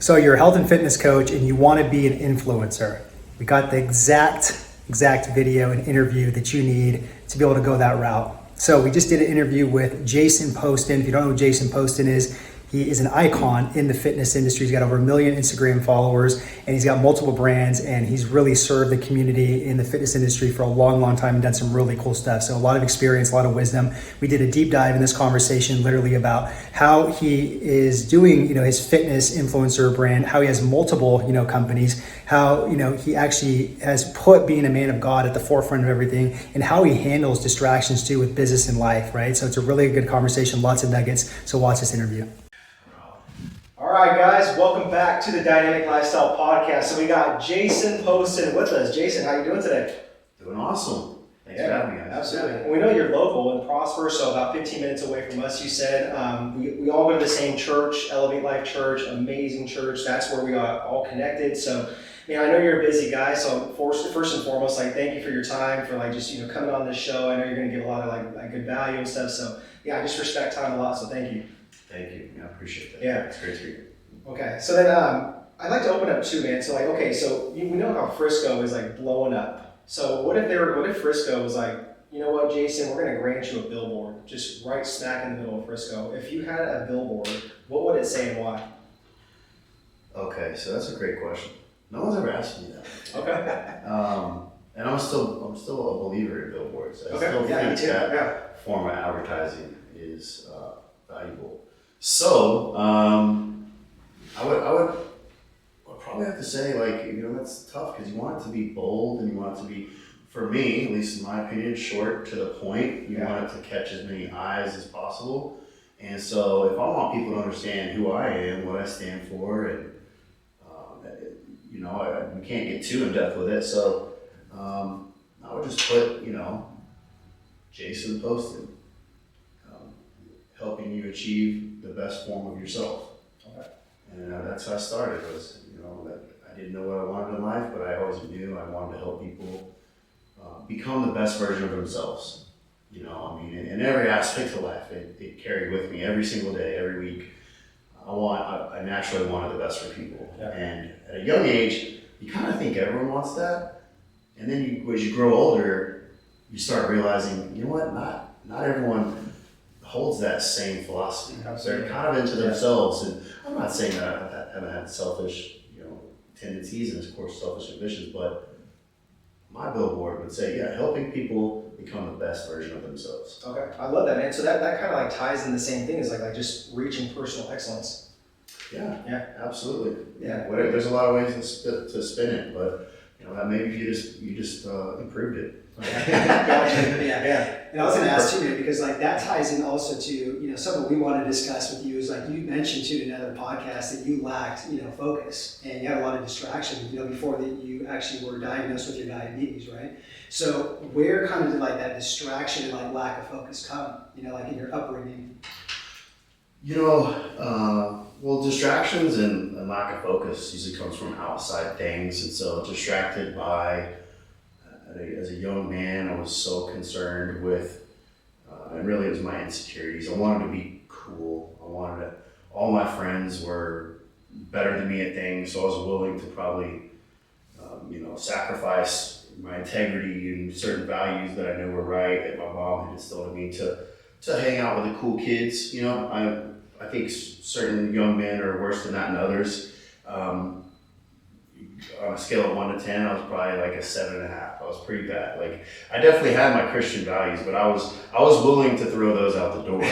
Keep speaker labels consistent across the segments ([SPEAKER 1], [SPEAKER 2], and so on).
[SPEAKER 1] So you're a health and fitness coach and you want to be an influencer. We got the exact video and interview that you need to be able to go that route. So we just did an interview with Jason Poston. If you don't know who Jason Poston is, he is an icon in the fitness industry. He's got over 1 million Instagram followers and he's got multiple brands and he's really served the community in the fitness industry for a long time and done some really cool stuff. So a lot of experience, a lot of wisdom. We did a deep dive in this conversation literally about how he is doing, his fitness influencer brand, how he has multiple, companies, how, he actually has put being a man of God at the forefront of everything and how he handles distractions too with business and life, right? So it's a really good conversation, lots of nuggets. So watch this interview. All right, guys, welcome back to the Dynamic Lifestyle Podcast. So we got Jason Poston with us. Jason, how you doing today?
[SPEAKER 2] Doing awesome. Thanks for having me, guys.
[SPEAKER 1] Absolutely. And we know you're local and Prosper, so about 15 minutes away from us, you said. We all go to the same church, Elevate Life Church, amazing church. That's where we are all connected. So, I know you're a busy guy, so first and foremost, thank you for your time, for coming on this show. I know you're going to give a lot of good value and stuff. So, I just respect time a lot, so thank you.
[SPEAKER 2] Thank you. I appreciate that.
[SPEAKER 1] Yeah.
[SPEAKER 2] It's great to be here.
[SPEAKER 1] Okay, so then I'd like to open up too, man. So so we know how Frisco is blowing up. So what if Frisco was you know what, Jason, we're gonna grant you a billboard, just right smack in the middle of Frisco. If you had a billboard, what would it say and why?
[SPEAKER 2] Okay, so that's a great question. No one's ever asked me that.
[SPEAKER 1] Okay.
[SPEAKER 2] And I'm still a believer in billboards. I still
[SPEAKER 1] me
[SPEAKER 2] think
[SPEAKER 1] too.
[SPEAKER 2] that form of advertising is valuable. So I would probably have to say that's tough because you want it to be bold and you want it to be, for me, at least in my opinion, short to the point. You want it to catch as many eyes as possible. And so if I want people to understand who I am, what I stand for, and you can't get too in depth with it. So I would just put, Jason Poston, helping you achieve the best form of yourself.
[SPEAKER 1] Okay.
[SPEAKER 2] And that's how I started. Was that I didn't know what I wanted in life, but I always knew I wanted to help people become the best version of themselves. In every aspect of life, it carried with me every single day, every week. I naturally wanted the best for people. Yeah. And at a young age, you kind of think everyone wants that, and then as you grow older, you start realizing, not everyone holds that same philosophy.
[SPEAKER 1] Absolutely.
[SPEAKER 2] They're kind of into themselves, and I'm not saying that I haven't had selfish, tendencies and of course selfish ambitions, but my billboard would say, helping people become the best version of themselves.
[SPEAKER 1] Okay, I love that, man. So that kind of ties in the same thing as just reaching personal excellence.
[SPEAKER 2] Yeah, absolutely.
[SPEAKER 1] Yeah,
[SPEAKER 2] there's a lot of ways to spin it, but maybe you just improved it.
[SPEAKER 1] Yeah. And I was going to ask too, man, because that ties in also to something we want to discuss with you is you mentioned too in another podcast that you lacked focus and you had a lot of distraction before that you actually were diagnosed with your diabetes, right? So where kind of did that distraction and lack of focus come? In your upbringing.
[SPEAKER 2] Well, distractions and lack of focus usually comes from outside things, and so distracted by. As a young man, I was so concerned with, and really it was my insecurities. I wanted to be cool. All my friends were better than me at things, so I was willing to probably, sacrifice my integrity and certain values that I knew were right, that my mom had instilled in me to hang out with the cool kids. I think certain young men are worse than that than others. On a scale of 1 to 10, I was probably a 7.5. I was pretty bad. I definitely had my Christian values, but I was willing to throw those out the door.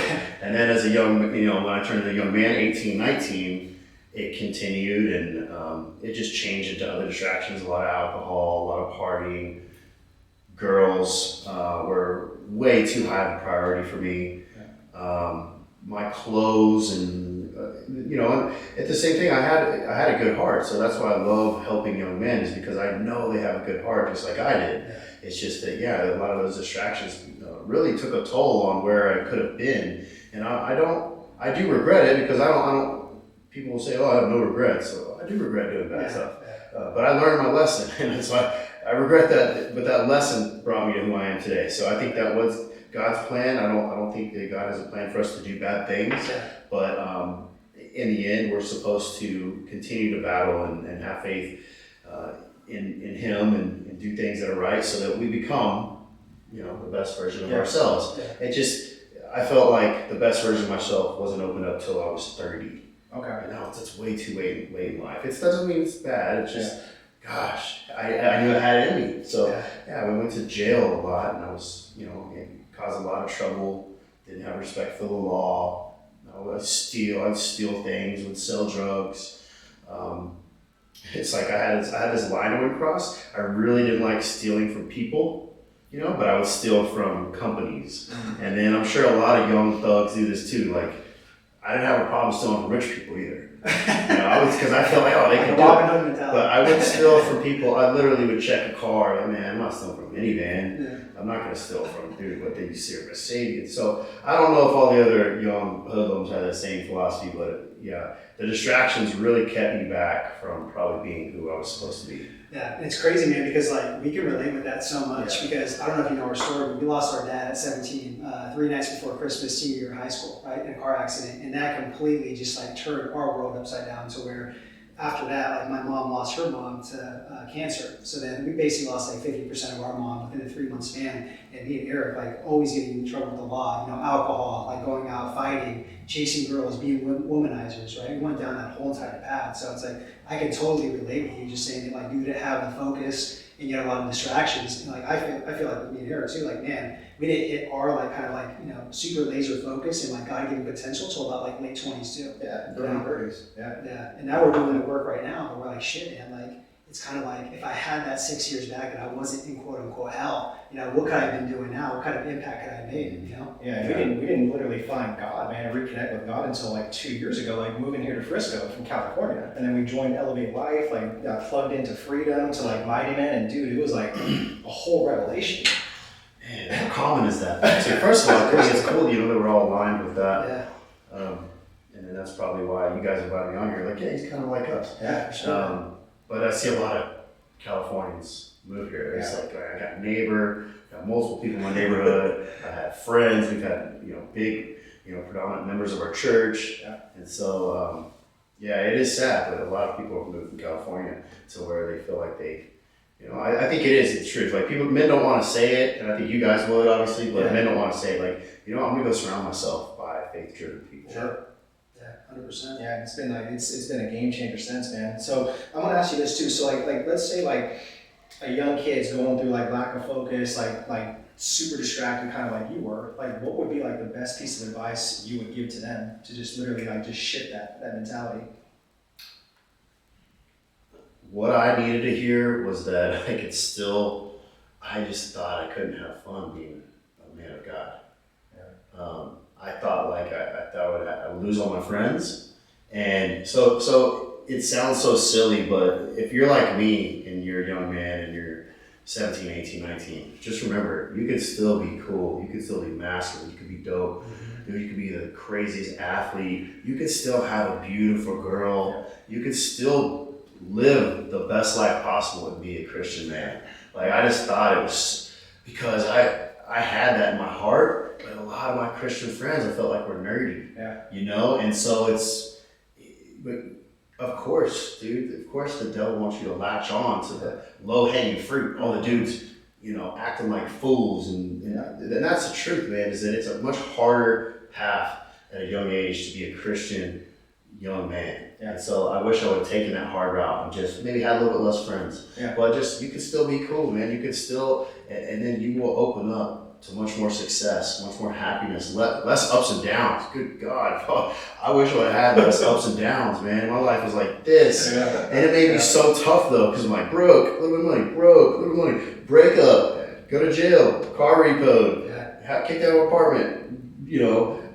[SPEAKER 2] And then as a young, when I turned into a young man, 18, 19, it continued and it just changed into other distractions. A lot of alcohol, a lot of partying. Girls were way too high of a priority for me. My clothes and and at the same thing, I had a good heart, so that's why I love helping young men, is because I know they have a good heart, just like I did. Yeah. It's just that a lot of those distractions really took a toll on where I could have been, and I do regret it because I don't. People will say, "Oh, I have no regrets," so I do regret doing bad stuff, but I learned my lesson, and so I regret that. But that lesson brought me to who I am today. So I think that was God's plan. I don't think that God has a plan for us to do bad things, but in the end, we're supposed to continue to battle and have faith in Him and do things that are right so that we become, the best version of ourselves.
[SPEAKER 1] Yeah.
[SPEAKER 2] I felt like the best version of myself wasn't opened up till I was 30.
[SPEAKER 3] Okay.
[SPEAKER 2] And now it's way too late in life. It doesn't mean it's bad. It's just, gosh, I knew it had it in me. So we went to jail a lot, and I was, it caused a lot of trouble. Didn't have respect for the law. I'd steal things, would sell drugs. It's like I had this line I would cross. I really didn't like stealing from people. But I would steal from companies. And then I'm sure a lot of young thugs do this too. Like, I didn't have a problem stealing from rich people either. Because I felt like, they can do it. But I would steal from people. I literally would check a car. Like, man, I'm not stealing from a minivan. Yeah. I'm not going to steal from, what they used to see Mercedes. So I don't know if all the other young hoodlums had the same philosophy, but the distractions really kept me back from probably being who I was supposed to be.
[SPEAKER 1] Yeah, it's crazy, man, because we can relate with that so much because I don't know if you know our story, but we lost our dad at 17, 3 nights before Christmas, senior year of high school, right, in a car accident. And that completely just turned our world upside down to where after that, my mom lost her mom to cancer. So then we basically lost 50% of our mom within a 3-month span. And me and Eric, always getting in trouble with the law, alcohol, going out fighting, chasing girls, being womanizers, right? We went down that whole entire path. So it's I can totally relate with you just saying that you didn't have the focus and you had a lot of distractions. And I feel like with me and Eric too, man, we didn't hit our super laser focus and God-given potential till about late 20s too.
[SPEAKER 3] Yeah, early 30s.
[SPEAKER 1] Yeah. And now we're doing the work right now, but we're shit, man, it's kind of if I had that 6 years back and I wasn't in quote unquote hell, what could I have been doing now? What kind of impact could I have made,
[SPEAKER 3] Yeah, we didn't literally find God, man, and reconnect with God until 2 years ago, moving here to Frisco from California. And then we joined Elevate Life, got plugged into Freedom to Mighty Man, and dude, it was a whole revelation.
[SPEAKER 2] Man, how common is that? So first of all, it's cool, that we're all aligned with that.
[SPEAKER 1] Yeah.
[SPEAKER 2] And then that's probably why you guys invited me on here. He's kind of like us.
[SPEAKER 3] Yeah, for sure.
[SPEAKER 2] But I see a lot of Californians move here. It's I got a neighbor, got multiple people in my neighborhood. I had friends. We've had big, predominant members of our church.
[SPEAKER 3] Yeah.
[SPEAKER 2] And so it is sad, but a lot of people have moved from California to where they feel like they, I think it is the truth. Men don't want to say it, and I think you guys would obviously, but men don't want to say it. I'm gonna go surround myself by faith-driven people.
[SPEAKER 3] Sure.
[SPEAKER 1] 100%.
[SPEAKER 3] Yeah, it's been it's been a game changer since, man. So I want to ask you this too. So let's say a young kid's going through lack of focus, super distracted, kind of like you were. What would be the best piece of advice you would give to them to just literally just shift that mentality?
[SPEAKER 2] What I needed to hear was that I just thought I couldn't have fun being a man of God. Yeah. I thought I would lose all my friends. And so it sounds so silly, but if you're like me and you're a young man and you're 17, 18, 19, just remember, you could still be cool. You could still be masculine. You could be dope. Mm-hmm. You could be the craziest athlete. You could still have a beautiful girl. You could still live the best life possible and be a Christian man. I just thought it was because I had that in my heart, but a lot of my Christian friends I felt were nerdy. Yeah. And so but of course, dude, the devil wants you to latch on to the low-hanging fruit. All the dudes, acting like fools, and that's the truth, man, is that it's a much harder path at a young age to be a Christian young man. Yeah. And so I wish I would have taken that hard route and just maybe had a little bit less friends. Yeah. But you can still be cool, man. You can still, and then you will open up to much more success, much more happiness, less ups and downs. Good God. I wish I would have had less ups and downs, man. My life was like this. Yeah. And it made me so tough, though, because I'm broke, little bit of money, break up, go to jail, car repoed, kicked out of an apartment,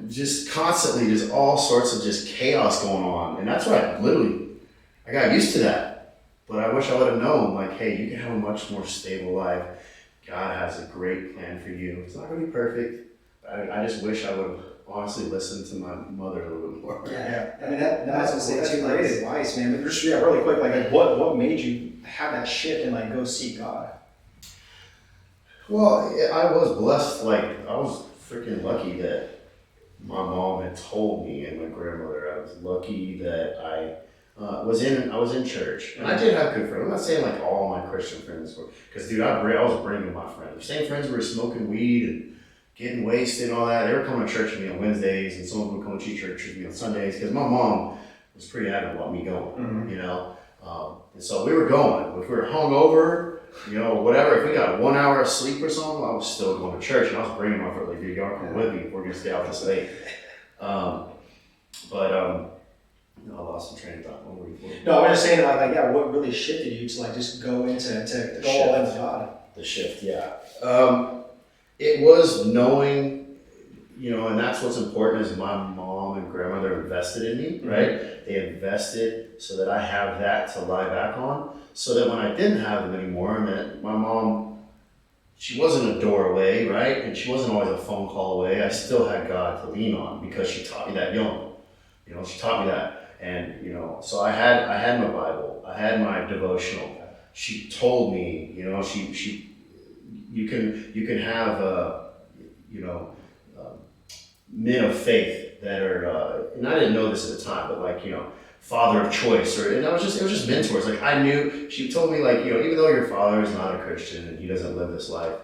[SPEAKER 2] just constantly, just all sorts of just chaos going on. And that's what I got used to that. But I wish I would have known, hey, you can have a much more stable life. God has a great plan for you. It's not going to be perfect. I just wish I would have honestly listened to my mother a little bit more.
[SPEAKER 3] Yeah. I mean, that's great advice, man. But just really quick, what made you have that shift and go seek God?
[SPEAKER 2] Well, I was blessed. I was freaking lucky that my mom had told me and my grandmother I was lucky that I was in church, and I did have good friends. I'm not saying like all my Christian friends were, because dude, I was bringing my friends. The same friends who were smoking weed and getting wasted and all that. They were coming to church with me on Wednesdays, and some of them would come to church with me on Sundays, because my mom was pretty adamant about me going, you know. And so we were going. If we were hungover, you know, whatever, if we got 1 hour of sleep or something, I was still going to church, and I was bringing my friends, like, dude, y'all come with me if we're going to stay out this late. No, I lost some train of thought. What were you for?
[SPEAKER 3] No, I'm just saying like yeah, what really shifted you to like just go into to go all into God?
[SPEAKER 2] The shift, yeah. It was knowing, you know, and that's what's important is my mom and grandmother invested in me, right? They invested so that I have that to lie back on, so that when I didn't have them anymore, and that my mom, she wasn't a door away, right? And she wasn't always a phone call away. I still had God to lean on because she taught me that young. You know, she taught me that. And, you know, so I had my Bible, I had my devotional. She told me, you know, you can have, you know, men of faith that are, and I didn't know this at the time, but like, you know, father of choice, and it was just mentors. Like I knew, she told me like, you know, even though your father is not a Christian and he doesn't live this life,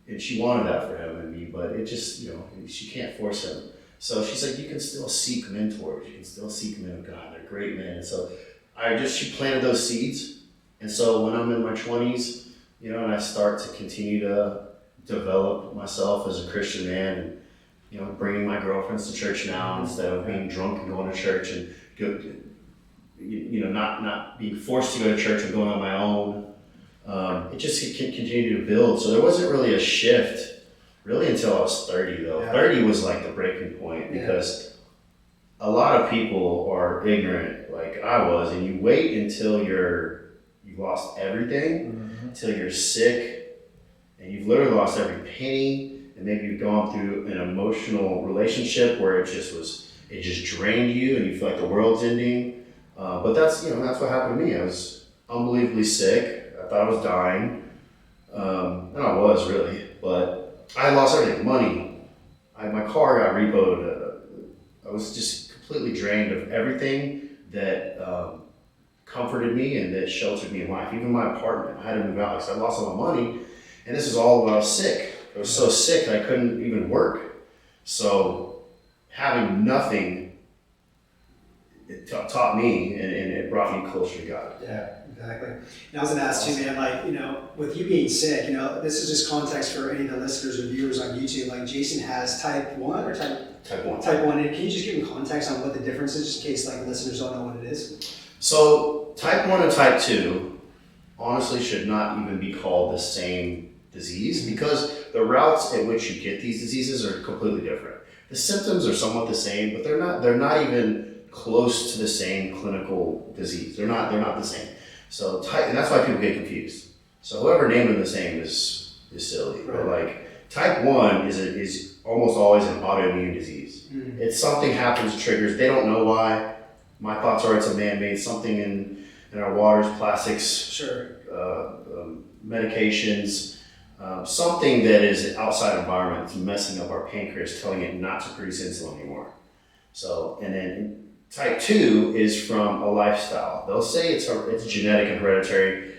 [SPEAKER 2] and she wanted that for him and me, but it just, you know, she can't force him. So she's like, you can still seek mentors. You can still seek men of God. They're great men. And so she planted those seeds. And so when I'm in my 20s, you know, and I start to continue to develop myself as a Christian man, and, you know, bringing my girlfriends to church now instead of being drunk and going to church, and go, you know, not being forced to go to church and going on my own. It just continued to build. So there wasn't really a shift really until I was 30 though. Yeah. 30 was like the breaking point, because a lot of people are ignorant like I was, and you wait until you've lost everything, until you're sick and you've literally lost every penny, and maybe you've gone through an emotional relationship where it just drained you and you feel like the world's ending. But that's what happened to me. I was unbelievably sick. I thought I was dying. And I was really, but I lost everything, money. My car got repoed. I was just completely drained of everything that comforted me and that sheltered me in life. Even my apartment, I had to move out because I lost all my money. And this is all when I was sick. I was so sick I couldn't even work. So having nothing, it taught me, and it brought me closer to God.
[SPEAKER 1] Yeah, exactly. And I was gonna ask you, man, like, you know, with you being sick, you know, this is just context for any of the listeners or viewers on YouTube. Like, Jason has type 1 or type 1. Type 1. And can you just give him context on what the difference is, just in case like listeners don't know what it is?
[SPEAKER 2] So type 1 and type 2 honestly should not even be called the same disease, because the routes at which you get these diseases are completely different. The symptoms are somewhat the same, but they're not even close to the same clinical disease. They're not the same. So and that's why people get confused. So whoever named them the same is silly. Right. But like type 1 is almost always an autoimmune disease. It's something happens, triggers. They don't know why. My thoughts are it's a man-made, something in our waters, plastics, medications, something that is outside environment that's messing up our pancreas, telling it not to produce insulin anymore. So, and then type 2 is from a lifestyle. They'll say it's genetic and hereditary.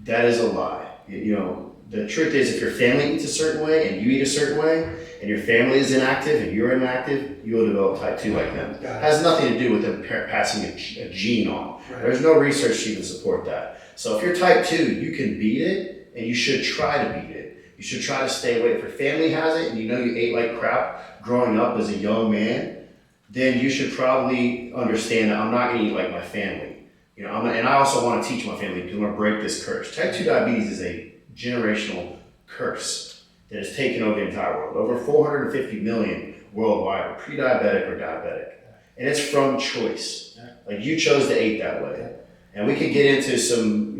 [SPEAKER 2] That is a lie. You know, the truth is, if your family eats a certain way and you eat a certain way, and your family is inactive and you're inactive, you will develop type 2 like them. It has nothing to do with them passing a gene on. Right. There's no research to even support that. So if you're type 2, you can beat it, and you should try to beat it. You should try to stay away. If your family has it and you know you ate like crap growing up as a young man, then you should probably understand that I'm not going to eat like my family. You know, and I also want to teach my family, because I'm going to break this curse. Type 2 diabetes is a generational curse that has taken over the entire world. Over 450 million worldwide are pre-diabetic or diabetic. And it's from choice. Like, you chose to eat that way. And we could get into some,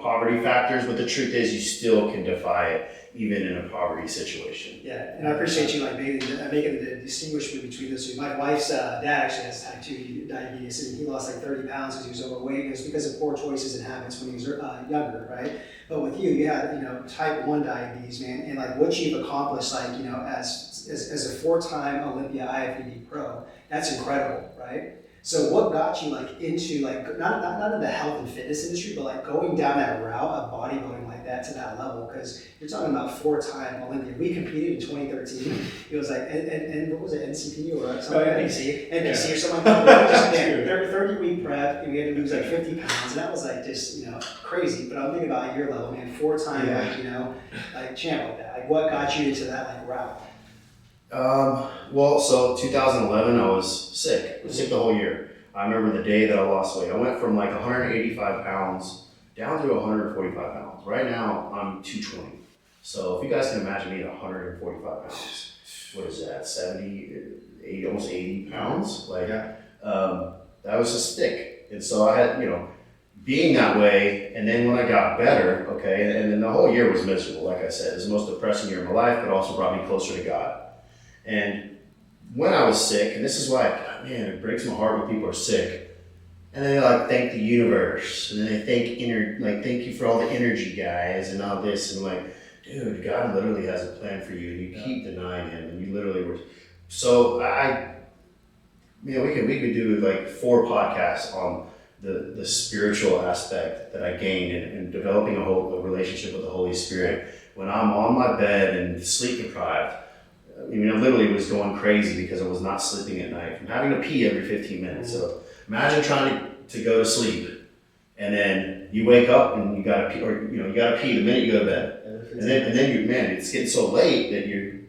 [SPEAKER 2] poverty factors, but the truth is you still can defy it even in a poverty situation.
[SPEAKER 1] Yeah, and I appreciate you making the distinguishment between those two. My wife's dad actually has type 2 diabetes, and he lost like 30 pounds because he was overweight. It was because of poor choices and habits when he was younger, right? But with you had type 1 diabetes, man, and like what you've accomplished, as a 4-time Olympia IFBB pro, that's incredible, right? So what got you into not in the health and fitness industry, but going down that route of bodybuilding like that to that level? Because you're talking about 4-time Olympian. We competed in 2013. It was and what was it, NCP or something? NPC or something like that. 30-week prep, and we had to lose 50 pounds, and that was just crazy. But I'm thinking about your level, man, 4-time champ like that. What got you into that route?
[SPEAKER 2] So 2011, I was sick. I was sick the whole year. I remember the day that I lost weight. I went from 185 pounds down to 145 pounds. Right now, I'm 220. So if you guys can imagine me at 145 pounds, what is that, 70, 80, almost 80 pounds? That was just thick. And so I had, being that way, and then when I got better, okay, and then the whole year was miserable, like I said. It was the most depressing year of my life, but also brought me closer to God. And when I was sick, and this is why, it breaks my heart when people are sick, and then they thank the universe, and then they thank you for all the energy, guys, and all this, and dude, God literally has a plan for you, and you keep denying Him, and you literally were. So we could do 4 podcasts on the spiritual aspect that I gained in developing a relationship with the Holy Spirit. When I'm on my bed and sleep deprived, I literally was going crazy because I was not sleeping at night from having to pee every 15 minutes. So imagine trying to go to sleep, and then you wake up and you gotta pee, or you gotta pee the minute you go to bed, and then it's getting so late that you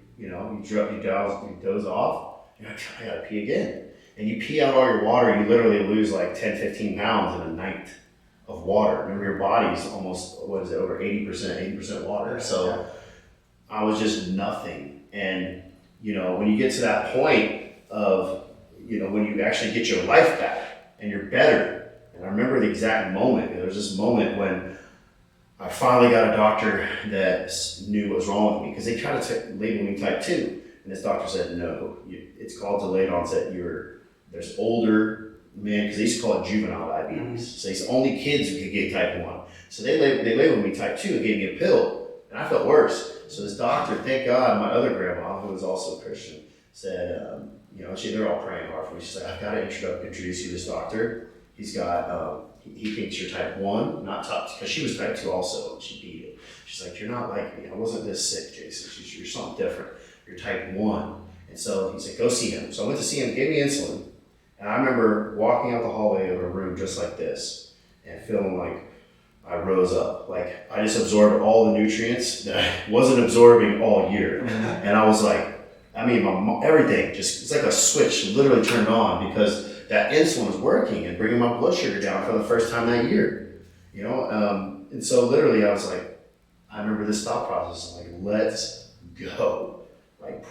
[SPEAKER 2] doze off. I gotta pee again, and you pee out all your water. You literally lose 10-15 pounds in a night of water. Remember, your body's almost over 80% water. So I was just nothing. And, when you get to that point of, when you actually get your life back and you're better, and I remember the exact moment. There was this moment when I finally got a doctor that knew what was wrong with me, because they tried to label me type 2. And this doctor said, no, it's called delayed onset. There's older men, because they used to call it juvenile diabetes. So it's only kids who could get type 1. So they labeled me type 2 and gave me a pill, and I felt worse. So this doctor, thank God, my other grandma, who was also a Christian, said, they're all praying hard for me. She's like, I've got to introduce you to this doctor. He's got, he thinks you're type 1, not type, because she was type 2 also, and she beat it. She's like, you're not like me. I wasn't this sick, Jason. You're something different. You're type 1. And so he's like, go see him. So I went to see him, gave me insulin. And I remember walking out the hallway of a room just like this and feeling like I rose up. I just absorbed all the nutrients that I wasn't absorbing all year. And I was everything it's like a switch literally turned on, because that insulin was working and bringing my blood sugar down for the first time that year. And so literally I was I remember this thought process, let's go.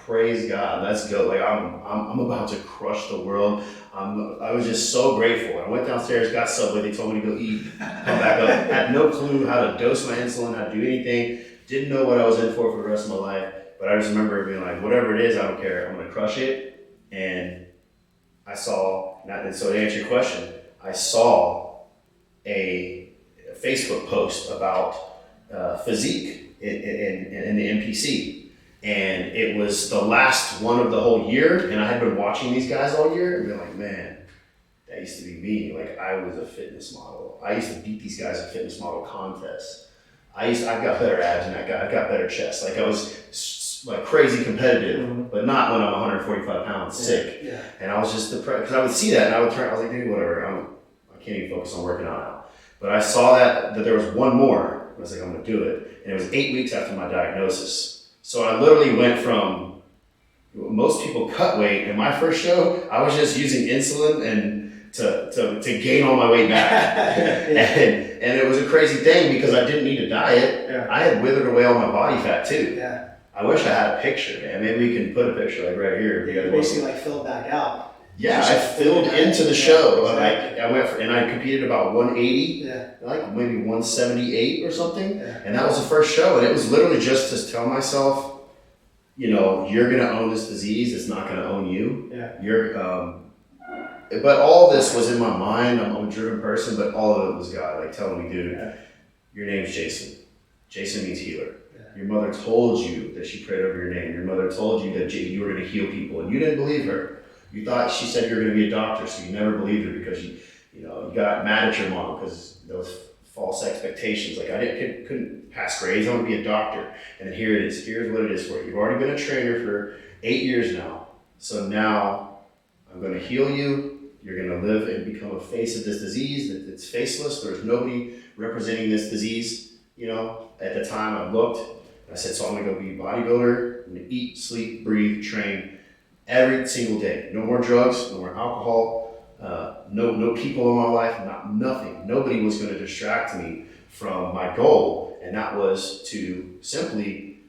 [SPEAKER 2] Praise God, let's go. I'm about to crush the world. I was just so grateful. I went downstairs, got Subway. They told me to go eat, come back up. Had no clue how to dose my insulin, how to do anything. Didn't know what I was in for the rest of my life. But I just remember being whatever it is, I don't care. I'm going to crush it. And I saw, and so to answer your question, I saw a Facebook post about physique in the NPC. And it was the last one of the whole year, and I had been watching these guys all year and been like, man, that used to be me. I was a fitness model. I used to beat these guys at fitness model contests. I've got better abs than that guy. I've got better chest. I was crazy competitive, but not when I'm 145 pounds sick. Yeah. And I was just depressed, because I would see that and I was like, dude, whatever. I can't even focus on working out now. But I saw that there was one more. I was like, I'm going to do it. And it was 8 weeks after my diagnosis. So I literally went from, most people cut weight. In my first show, I was just using insulin and to gain all my weight back. And it was a crazy thing, because I didn't need a diet. Yeah. I had withered away all my body fat too. Yeah. I wish I had a picture, man. Maybe we can put a picture right here.
[SPEAKER 1] You basically fill it back out.
[SPEAKER 2] Yeah, I filled into the show. Like I went for, and I competed about 180, like maybe 178 or something. And that was the first show. And it was literally just to tell myself, you know, you're gonna own this disease. It's not gonna own you. You're, but all this was in my mind. I'm a driven person, but all of it was God, like telling me, dude, your name's Jason. Jason means healer. Your mother told you that she prayed over your name. Your mother told you that you were gonna heal people, and you didn't believe her. You thought she said you were going to be a doctor, so you never believed her because you got mad at your mom because those false expectations. Like couldn't pass grades. I want to be a doctor, and then here it is. Here's what it is for you. You've already been a trainer for 8 years now, so now I'm going to heal you. You're going to live and become a face of this disease. It's faceless. There's nobody representing this disease. You know, at the time I looked, and I said, so I'm going to go be a bodybuilder. I'm going to eat, sleep, breathe, train. Every single day. No more drugs, no more alcohol, no people in my life, nothing. Nobody was going to distract me from my goal, and that was to simply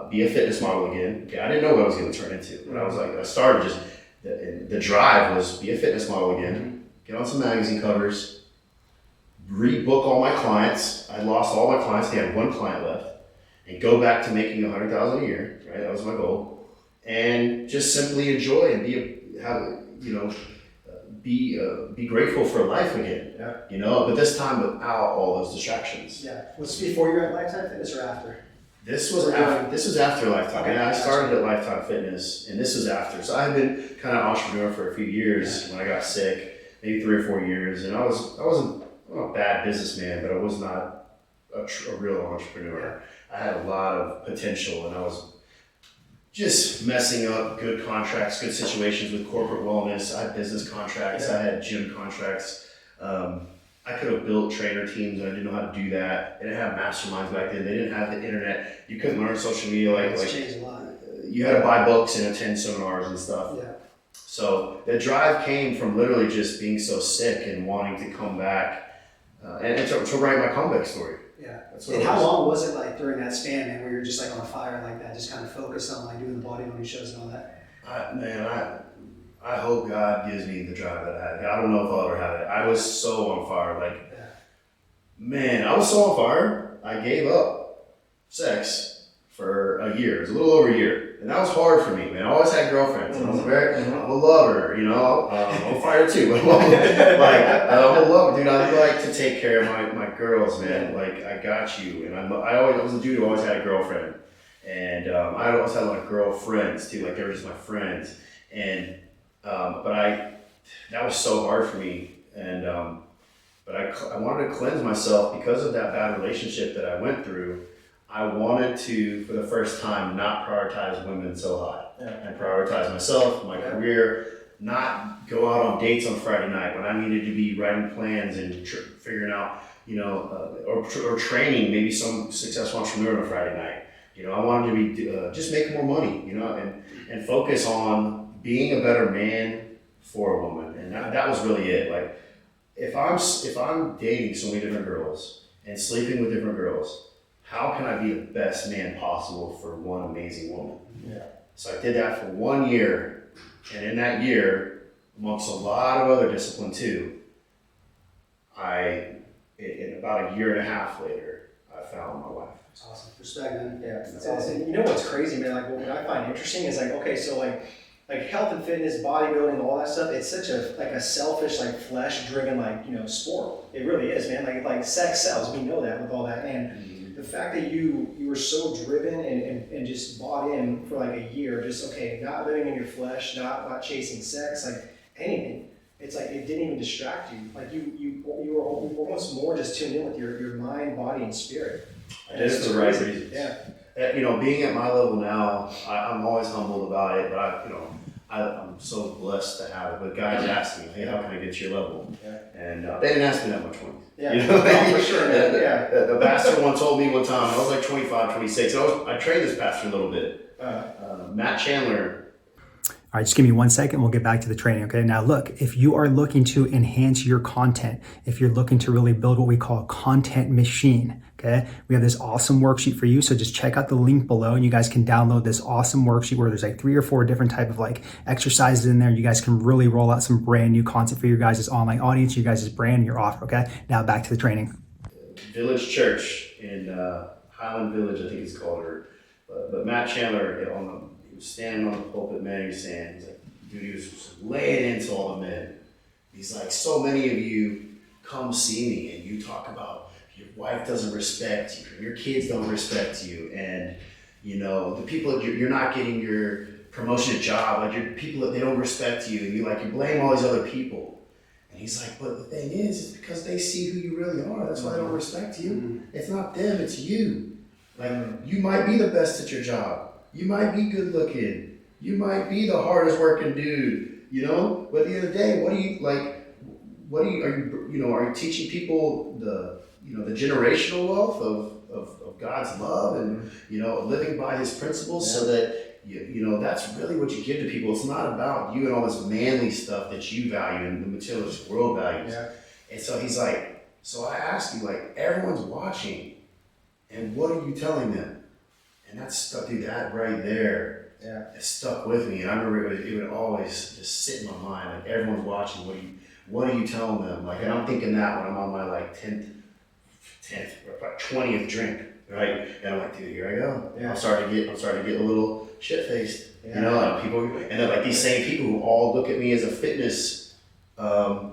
[SPEAKER 2] be a fitness model again. Okay, I didn't know what I was going to turn into, but I started just, the drive was be a fitness model again, get on some magazine covers, rebook all my clients. I lost all my clients, they had one client left, and go back to making $100,000 a year, right? That was my goal. And just simply enjoy and be grateful for life again. You know, but this time without all those distractions.
[SPEAKER 3] Was this before you were at Lifetime Fitness or after?
[SPEAKER 2] This was after Lifetime.
[SPEAKER 3] Okay.
[SPEAKER 2] I started at Lifetime Fitness, and this was after. So I had been kind of entrepreneur for a few years when I got sick, maybe 3 or 4 years, and I'm a bad businessman, but I was not a real entrepreneur. I had a lot of potential, and I was just messing up good contracts, good situations with corporate wellness. I had business contracts, I had gym contracts. I could have built trainer teams, and I didn't know how to do that. They didn't have masterminds back then. They didn't have the internet. You couldn't learn social media
[SPEAKER 3] It's changed a lot.
[SPEAKER 2] You had to buy books and attend seminars and stuff. So the drive came from literally just being so sick and wanting to come back and to write my comeback story.
[SPEAKER 3] And how long was it like during that span, man, where you're just like on fire like that, just kind of focused on like doing the bodybuilding shows and all that?
[SPEAKER 2] I hope God gives me the drive that I had. I don't know if I'll ever have it. I was so on fire. Man, I was so on fire. I gave up sex for a year. It was a little over a year. And that was hard for me, man. I always had girlfriends. And I was I'm a lover, you know. I'm on fire too. But I'm a lover, dude. I like to take care of my girls, man. Like, I got you. And I was a dude who always had a girlfriend. And I always had a lot of girlfriends too. Like, they were just my friends. And that was so hard for me. And but I wanted to cleanse myself because of that bad relationship that I went through. I wanted to, for the first time, not prioritize women so high and prioritize myself, my career, not go out on dates on Friday night when I needed to be writing plans and figuring out, you know, or training maybe some successful entrepreneur on a Friday night. You know, I wanted to be just make more money, you know, and focus on being a better man for a woman, and that was really it. Like, if I'm dating so many different girls and sleeping with different girls, how can I be the best man possible for one amazing woman? So I did that for 1 year, and in that year, amongst a lot of other discipline too, in about a year and a half later, I found my wife.
[SPEAKER 3] That's awesome. Respect, man. That's awesome. You know what's crazy, man? Like, what I find interesting is like, okay, so like health and fitness, bodybuilding, all that stuff, it's such a selfish, like flesh-driven, like, you know, sport. It really is, man. Like sex sells. We know that with all that. And the fact that you were so driven and just bought in for like a year, just not living in your flesh, not chasing sex, like anything. It's like it didn't even distract you. Like you were almost more just tuned in with your mind, body, and spirit.
[SPEAKER 2] I did it for the right reasons. You know, being at my level now, I'm always humbled about it, but I'm so blessed to have it. But guys ask me, hey, how can I get to your level? And they didn't ask me that much once. You know?
[SPEAKER 3] For sure, man.
[SPEAKER 2] The pastor one told me one time, I was like 25, 26. I trained this pastor a little bit. Matt Chandler.
[SPEAKER 1] All right, just give me 1 second. We'll get back to the training, okay? Now, look, if you are looking to enhance your content, if you're looking to really build what we call a content machine, Okay, we have this awesome worksheet for you. So just check out the link below and you guys can download this awesome worksheet where there's like 3 or 4 different type of like exercises in there. You guys can really roll out some brand new content for your guys' online audience, your guys' brand, your offer. Okay, now back to the training.
[SPEAKER 2] Village Church in Highland Village, I think it's called, but Matt Chandler, he was standing on the pulpit, man, he was saying, he's like, dude, he was laying into all the men. He's like, so many of you come see me and you talk about your wife doesn't respect you, your kids don't respect you, and the people you're not getting your promotion at job, like your people that they don't respect you, and you blame all these other people. And he's like, but the thing is because they see who you really are. That's why they don't respect you. Mm-hmm. It's not them, it's you. Like you might be the best at your job. You might be good looking. You might be the hardest working dude. But at the end of the day, are you teaching people the generational wealth of God's love and living by His principles, so that that's really what you give to people. It's not about you and all this manly stuff that you value and the materialist world values. Yeah. And so he's like, so I ask you, everyone's watching, and what are you telling them? And that stuck, dude, that right there, it stuck with me. And I remember it would always just sit in my mind, everyone's watching. What are you telling them? And I'm thinking that when I'm on my 10th or 20th drink, right? And I'm like, dude, here I go. Yeah. I'm starting to get a little shit-faced. Yeah. People, and then these same people who all look at me as a fitness, a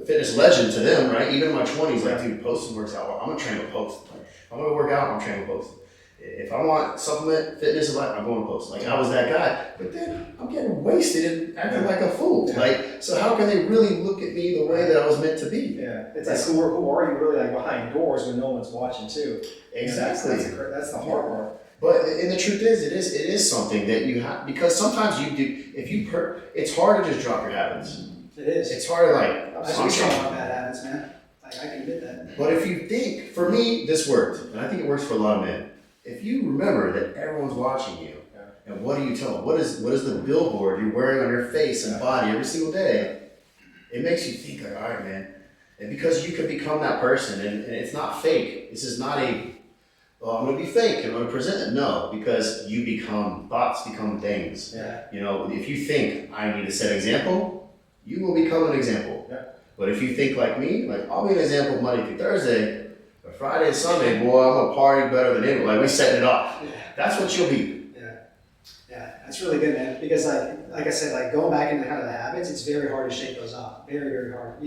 [SPEAKER 2] fitness legend to them, right? Even in my 20s, dude, Poston works out. I'm gonna train with Poston. If I'm gonna work out, I'm training with Poston. If I want supplement fitness, I'm going to Poston. I was that guy. But then I'm getting wasted and acting like a fool. Yeah. So how can they really look at me the way that I was meant to be?
[SPEAKER 3] Yeah, it's who are you really behind doors when no one's watching too?
[SPEAKER 2] Exactly.
[SPEAKER 3] That's the hard part.
[SPEAKER 2] But the truth is, it is something that you have, because sometimes you do. It's hard to just drop your habits.
[SPEAKER 3] It is.
[SPEAKER 2] It's hard
[SPEAKER 3] I'm talking about bad habits, man. I can admit that.
[SPEAKER 2] But if you think, for me, this worked, and I think it works for a lot of men. If you remember that everyone's watching you, and what do you tell them? What is the billboard you're wearing on your face and body every single day? It makes you think all right, man. And because you can become that person, and it's not fake. This is not I'm going to be fake and I'm going to present it. No, because thoughts become things. Yeah. If you think I need to set an example, you will become an example. Yeah. But if you think like me, I'll be an example Monday through Thursday. Friday and Sunday, boy, I'm gonna party better than anyone. We setting it off. Yeah. That's what you'll be.
[SPEAKER 3] Yeah, that's really good, man. Because like I said, going back into kind of the habits, it's very hard to shake those off. Very, very hard.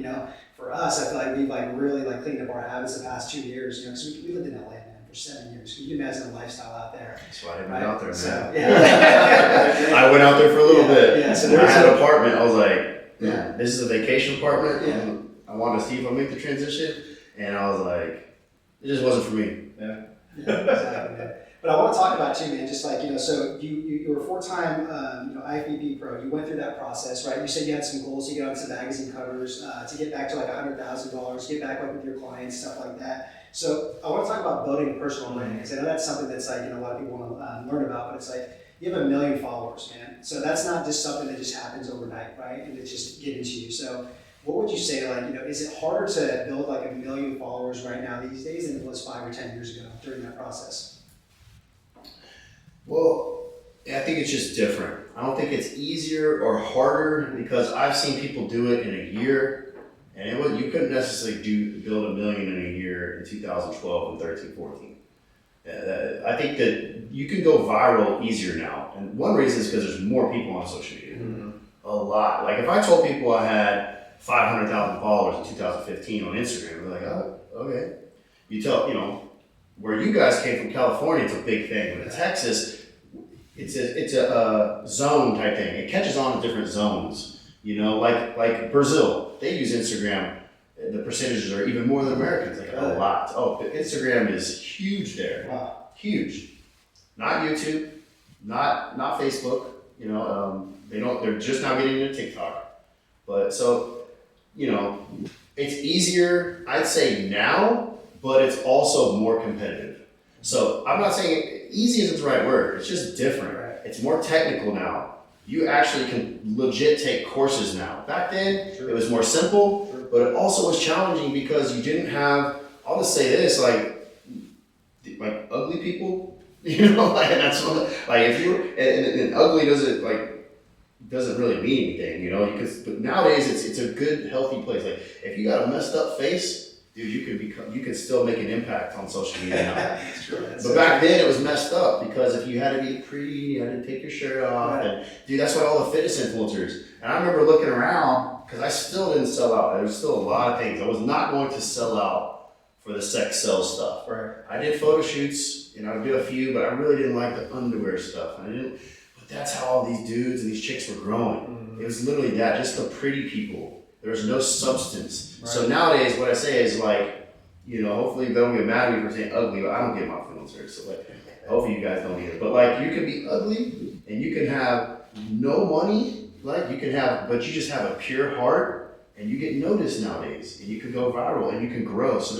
[SPEAKER 3] For us, I feel like we've really cleaned up our habits the past 2 years. Because we lived in LA, man, for 7 years. You can imagine the lifestyle out there.
[SPEAKER 2] That's why I didn't go out there, man.
[SPEAKER 3] So, yeah.
[SPEAKER 2] I went out there for a little bit.
[SPEAKER 3] Yeah. So
[SPEAKER 2] when I had an apartment, I was like, this is a vacation apartment. Yeah. And I wanted to see if I make the transition, and I was like, it just wasn't for me.
[SPEAKER 3] Yeah, exactly. Man. But I want to talk about too, man. Just so you were a 4-time IFBB pro. You went through that process, right? You said you had some goals to get on some magazine covers, to get back to $100,000, get back with your clients, stuff like that. So I want to talk about building a personal brand, because I know that's something that's a lot of people want to learn about. But it's you have 1 million followers, man. So that's not just something that just happens overnight, right? And it's just given to you. So what would you say, is it harder to build 1 million followers right now these days than it was 5 or 10 years ago during that process?
[SPEAKER 2] Well, I think it's just different. I don't think it's easier or harder, because I've seen people do it in a year, and you couldn't necessarily build 1 million in a year in 2012 and 13, 14. I think that you can go viral easier now, and one reason is because there's more people on social media. Mm-hmm. A lot. If I told people I had 500,000 followers in 2015 on Instagram, they're like, oh, okay. You tell, where you guys came from, California, it's a big thing. But in Texas, it's a zone type thing. It catches on in different zones. Like Brazil, they use Instagram. The percentages are even more than Americans, a lot. Oh, but Instagram is huge there. Wow. Huge. Not YouTube, not Facebook. They're just now getting into TikTok. But so, it's easier, I'd say now, but it's also more competitive. So I'm not saying easy isn't the right word. It's just different. Right. It's more technical now. You actually can legit take courses now. Back then, It was more simple, but it also was challenging because you didn't have I'll just say this, like ugly people, you know, like that's what, like if you and ugly doesn't really mean anything, you know, because but nowadays it's a good healthy place. Like if you got a messed up face, dude, you can still make an impact on social media now.
[SPEAKER 3] That's true.
[SPEAKER 2] But back then it was messed up because if you had to be pretty, you had to take your shirt off, and dude, that's why all the fitness influencers. And I remember looking around because I still didn't sell out. There was still a lot of things I was not going to sell out for the sex sell stuff.
[SPEAKER 3] Right.
[SPEAKER 2] I did photo shoots and I would do a few, but I really didn't like the underwear stuff. But that's how all these dudes and these chicks were growing. Mm-hmm. It was literally that, just the pretty people. There was no substance. Right. So nowadays, what I say is like, you know, hopefully they don't get mad at me for saying ugly, but I don't get my feelings hurt. So like, hopefully you guys don't either. But like, you can be ugly and you can have no money, like you can have, but you just have a pure heart and you get noticed nowadays and you can go viral and you can grow. So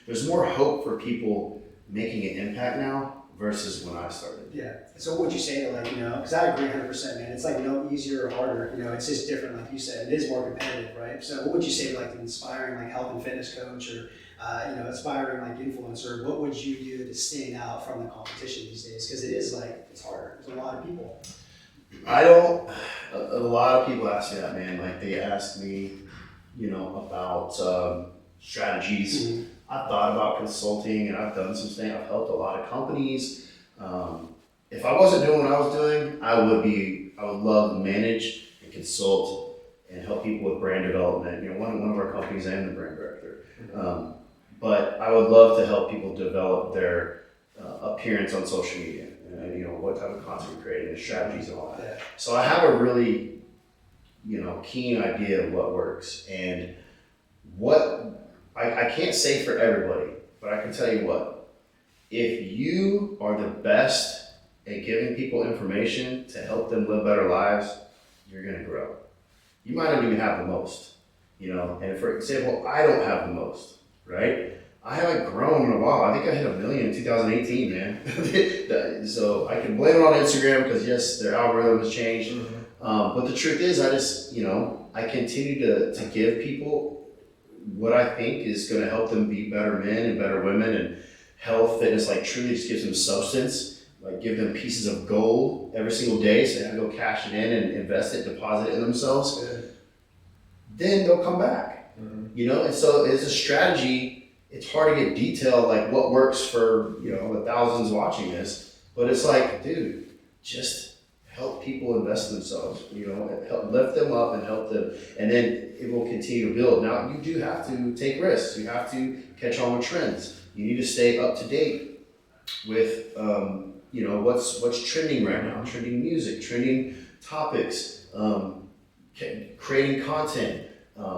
[SPEAKER 2] there's more hope for people making an impact now versus when I started.
[SPEAKER 3] Yeah. So what would you say to like, you know, because I agree 100%, man. It's like no easier or harder, you know, it's just different. Like you said, it is more competitive, right? So what would you say to like an inspiring like health and fitness coach or, you know, inspiring like influencer? What would you do to stand out from the competition these days? Because it is like, it's harder. There's a lot of people.
[SPEAKER 2] A lot of people ask me that, man. Like they ask me, you know, about strategies. Mm-hmm. I've thought about consulting and I've done some things. I've helped a lot of companies. If I wasn't doing what I was doing, I would love to manage and consult and help people with brand development. You know, one of our companies, I am the brand director. Mm-hmm. But I would love to help people develop their appearance on social media. And, you know, what type of content we're creating and strategies and all that. Yeah. So I have a really, you know, keen idea of what works and what I can't say for everybody, but I can tell you what, if you are the best at giving people information to help them live better lives, you're going to grow. You might not even have the most, you know, and for example, I don't have the most, right? I haven't grown in a while. I think I hit 1 million in 2018, man. So I can blame it on Instagram because yes, their algorithm has changed. Mm-hmm. But the truth is I continue to give people what I think is going to help them be better men and better women, and health, fitness, like truly just gives them substance, like give them pieces of gold every single day so they can go cash it in and invest it, deposit it in themselves. Good. Then they'll come back, mm-hmm. you know? And so it's a strategy. It's hard to get detailed, like what works for, you know, the thousands watching this, but it's like, dude, just help people invest in themselves, you know, help lift them up and help them, and then it will continue to build. Now, you do have to take risks. You have to catch on with trends. You need to stay up to date with, you know, what's trending right now, trending music, trending topics, creating content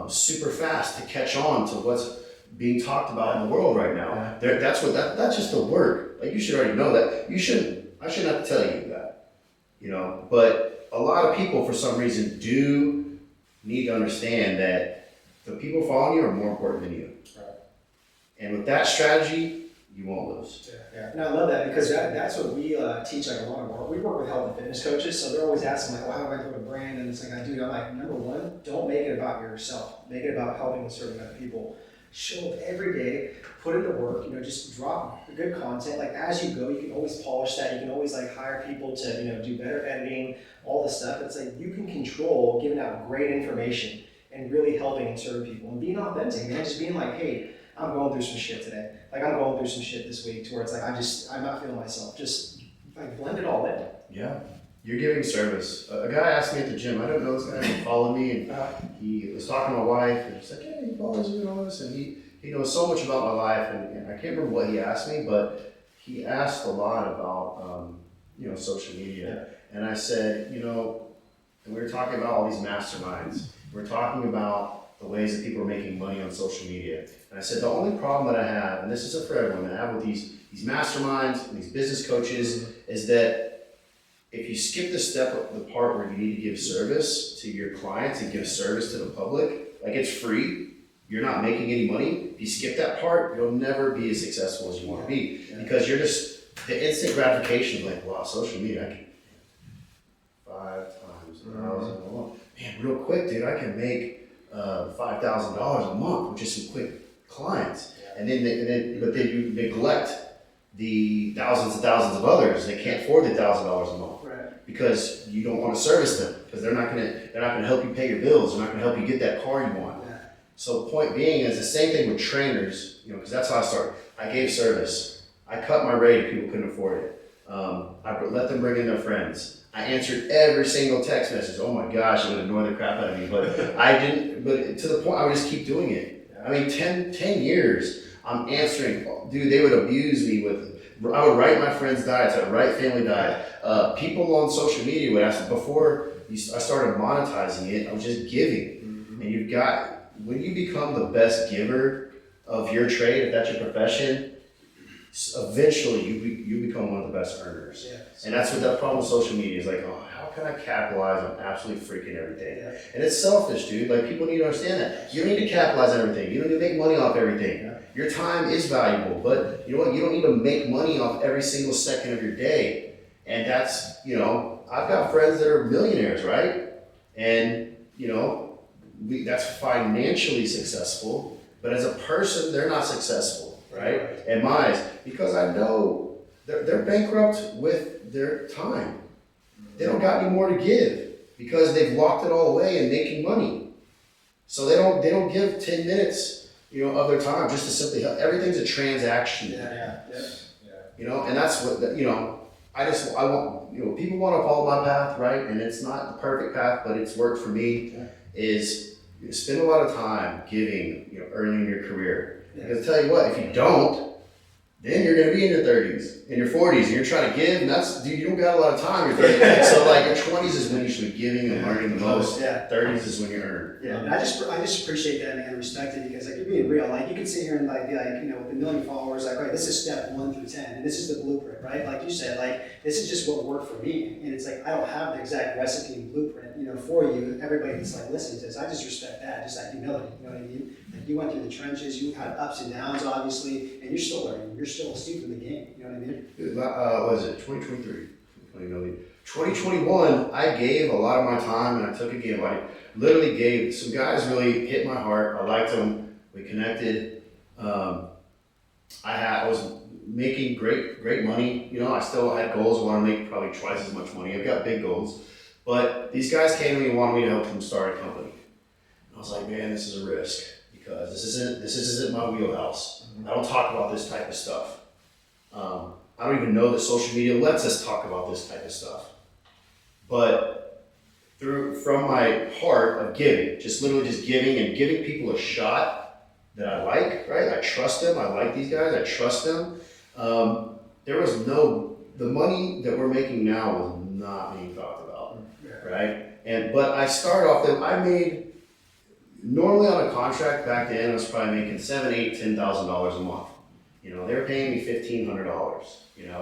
[SPEAKER 2] super fast to catch on to what's being talked about in the world right now. That's just the work. Like you should already know that. I shouldn't have to tell you that. You know, but a lot of people, for some reason, do need to understand that the people following you are more important than you. Right. And with that strategy, you won't lose.
[SPEAKER 3] Yeah. And I love that because that's what we teach. Like a lot of work. We work with health and fitness coaches, so they're always asking like, "Well, how do I build a brand?" And it's like, "Dude, I'm like, number one, don't make it about yourself. Make it about helping and serving other people. Show up every day, put in the work, you know, just drop good content. Like as you go, you can always polish that. You can always like hire people to, you know, do better editing, all this stuff. It's like you can control giving out great information and really helping and serving people and being authentic, man. Just being like, hey, I'm going through some shit today. Like I'm going through some shit this week to where it's like I'm not feeling myself. Just like blend it all in.
[SPEAKER 2] Yeah. You're giving service. A guy asked me at the gym, I don't know this guy, he followed me, and he was talking to my wife, and he's like, hey, he follows me and all this, and he knows so much about my life, and I can't remember what he asked me, but he asked a lot about, you know, social media. Yeah. And I said, you know, and we were talking about all these masterminds. We're talking about the ways that people are making money on social media. And I said, the only problem that I have, and this is for everyone, that I have with these masterminds and these business coaches, mm-hmm. is that if you skip the part where you need to give service to your clients and give service to the public, like it's free, you're not making any money. If you skip that part, you'll never be as successful as you want to be. Yeah. Because you're just, the instant gratification of like, wow, social media, I can 5 times 1,000 a month. Man, real quick, dude, I can make $5,000 a month with just some quick clients. And then but then you neglect the thousands and thousands of others that can't afford the $1,000 a month.
[SPEAKER 3] Right.
[SPEAKER 2] Because you don't want to service them, because they're not gonna help you pay your bills, they're not gonna help you get that car you want.
[SPEAKER 3] Yeah.
[SPEAKER 2] So point being is the same thing with trainers, because that's how I started. I gave service. I cut my rate if people couldn't afford it. I let them bring in their friends. I answered every single text message. Oh my gosh, it would annoy the crap out of me, but I didn't. But to the point, I would just keep doing it. I mean, 10 years, I'm answering. Dude, they would abuse me with. I would write my friends' diets. I'd write family diet. People on social media would ask. Before I started monetizing it, I was just giving. And when you become the best giver of your trade, if that's your profession, eventually you become one of the best earners.
[SPEAKER 3] Yeah.
[SPEAKER 2] And that's what that problem with social media is like. Oh, how can I capitalize on absolutely freaking everything?
[SPEAKER 3] Yeah.
[SPEAKER 2] And it's selfish, dude. Like, people need to understand that. You don't need to capitalize on everything. You don't need to make money off everything.
[SPEAKER 3] Yeah.
[SPEAKER 2] Your time is valuable, but you know what? You don't need to make money off every single second of your day. And that's, I've got friends that are millionaires, right? And, that's financially successful, but as a person, they're not successful, right? In my eyes, because I know they're bankrupt with their time. They don't got any more to give because they've locked it all away and making money. So they don't give 10 minutes, of their time just to simply help. Everything's a transaction.
[SPEAKER 3] Yeah.
[SPEAKER 2] And that's what, I want, people want to follow my path, right? And it's not the perfect path, but it's worked for me, is spend a lot of time giving, early in your career. Because I tell you what, if you don't, then you're going to be in your 30s, in your 40s, and you're trying to give, and you don't got a lot of time. You're 30. So like your 20s is when you should be giving and learning the most. 30s is when you earn.
[SPEAKER 3] Yeah, and I just appreciate that, man, and respect it, because like, you're being real. Like, you can sit here and like be like, with 1 million followers, like, right, this is step 1 through 10, and this is the blueprint, right? Like you said, like, this is just what worked for me, and it's like, I don't have the exact recipe and blueprint, for you. Everybody that's like listening to this, I just respect that, just that humility. You know what I mean? Like, you went through the trenches, you had ups and downs, obviously, and you're still learning. You're still a student of the game. You know what I mean?
[SPEAKER 2] What is it? 2023, 2021. I gave a lot of my time, and I took a gamble. I literally gave. Some guys really hit my heart. I liked them. We connected. I was making great money. I still had goals. I want to make probably twice as much money. I've got big goals, but these guys came to me and wanted me to help them start a company. And I was like, man, this is a risk because this isn't my wheelhouse. I don't talk about this type of stuff. I don't even know that social media lets us talk about this type of stuff. But from my heart of giving, literally just giving and giving people a shot that I like, right? I trust them. I like these guys. I trust them. There was the money that we're making now was not being talked about, right? But I started off I made, normally on a contract back then, I was probably making $7,000, $8,000, $10,000 a month. They were paying me $1,500.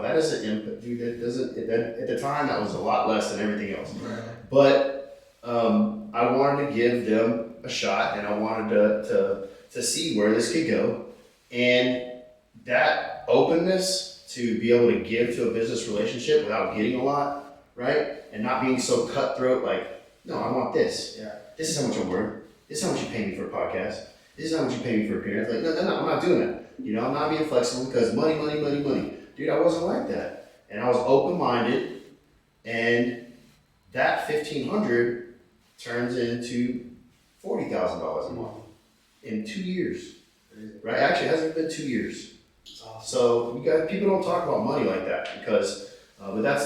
[SPEAKER 2] That isn't, dude, at the time, that was a lot less than everything else.
[SPEAKER 3] Right.
[SPEAKER 2] But I wanted to give them a shot, and I wanted to see where this could go. And that openness to be able to give to a business relationship without getting a lot, right? And not being so cutthroat, like, no, I want this.
[SPEAKER 3] Yeah.
[SPEAKER 2] This is how much I'm worth. This is how much you pay me for a podcast. This is how much you pay me for appearance. Like, no, I'm not doing that. I'm not being flexible because money. Dude, I wasn't like that. And I was open-minded, and that $1,500 turns into $40,000 a month in 2 years. Right? Actually, it hasn't been 2 years.
[SPEAKER 3] That's awesome.
[SPEAKER 2] So people don't talk about money like that because, but